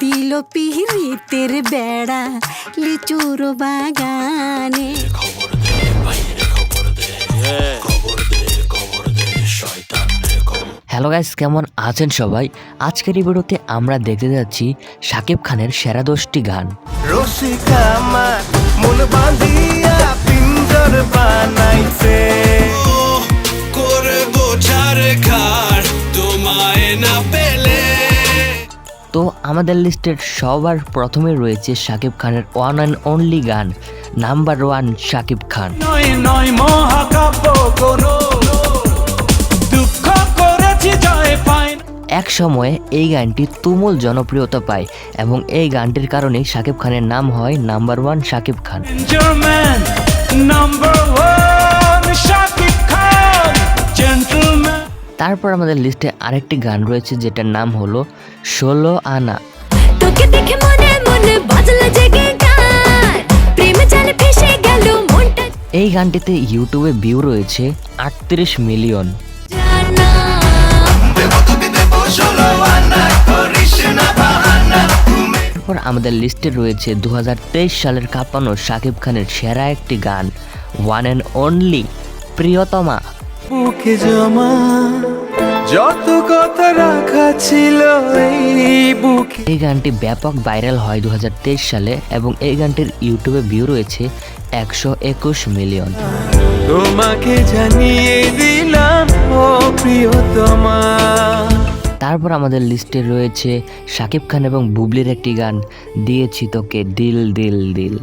দিল পিরিতের বেড়া লিচুর বাগানে। হ্যালো গাইস, কেমন আছেন সবাই? আজকের এই ভিডিওতে আমরা দেখতে যাচ্ছি শাকিব খানের সেরা 10টি গান। তো আমাদের লিস্টের সবার প্রথমে রয়েছে শাকিব খানের ওয়ান অ্যান্ড অনলি গান নাম্বার 1 শাকিব খান। এক সময়ে এই গানটি তুমুল জনপ্রিয়তা পায় এবং এই গানটির কারণেই শাকিব খানের নাম হয় নাম্বার 1 শাকিব খান। তারপর আমাদের লিস্টে আরেকটি গান রয়েছে যেটার নাম হলো 16 আনা। এই গানটিতে ইউটিউবে ভিউ রয়েছে 38 মিলিয়ন। তারপর আমাদের লিস্টে রয়েছে 2023 সালের কাঁপানো শাকিব খানের সেরা একটি গান ওয়ান অ্যান্ড অনলি প্রিয়তমা। বুকে জমা যত কথা রাখা ছিল এই বুকে। এই গানটি ব্যাপক ভাইরাল হয় 2023 সালে এবং এই গানটির ইউটিউবে ভিউ রয়েছে 121 মিলিয়ন। তোমাকে জানিয়ে দিলাম ও প্রিয়তমা। তারপর আমাদের লিস্টে রয়েছে শাকিব খান এবং বুবলির একটি গান দিয়েছি তোকে দিল দিল দিল।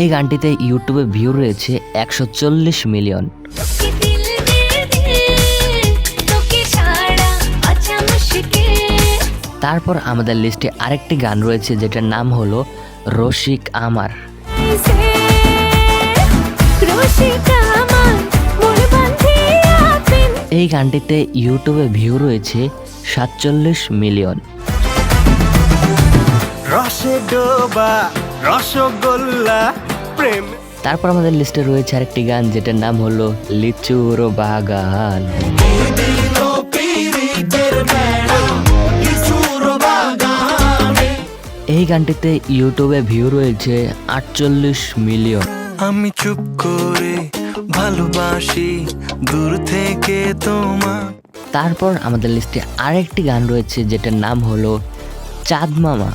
এই গানটিতে ইউটিউবে ভিউ রয়েছে 140 মিলিয়ন। তারপর আমাদের লিস্টে আরেকটি গান রয়েছে যেটার নাম হলো রসিক আমার। এই গানটিতে ইউটিউবে ভিউ রয়েছে 47 মিলিয়ন। তারপর আমাদের লিস্টে রয়েছে আরেকটি গান যেটার নাম হলো লিচুর বাগান। এই গানটিতে ইউটিউবে ভিউ রয়েছে 48 মিলিয়ন। আমি চুপ করে ভালোবাসি দূর থেকে তোমার। তারপর আমাদের লিস্টে আরেকটি গান রয়েছে যেটার নাম হলো চাঁদ মামা।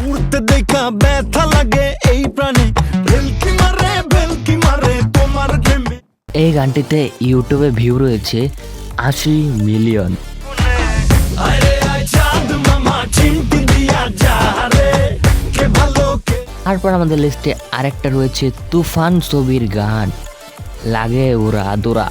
উড়তে দেখা ব্যথা লাগে এই প্রাণে, ভেলকি মারে তোমার প্রেমে। এই গানটিতে ইউটিউবে ভিউ রয়েছে 80 মিলিয়ন। তারপর আমাদের লিস্টে আরেকটা রয়েছে তুফান ছবির গান লাগে উড়া দুরা।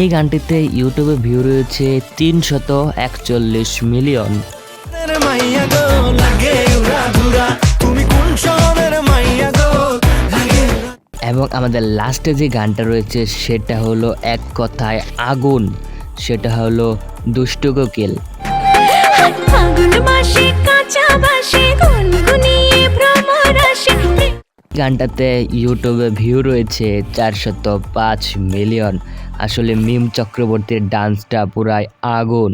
এই গানটিতে ইউটিউবে ভিউ রয়েছে 341 মিলিয়ন। এবং আমাদের লাস্টে যে গানটা রয়েছে সেটা হলো এক কথায় আগুন, সেটা হলো দুষ্টু কোকিল। গানটাতে ইউটিউবে ভিউ রয়েছে 405 মিলিয়ন। আসলে মিম চক্রবর্তীর ডান্সটা পুরাই আগুন।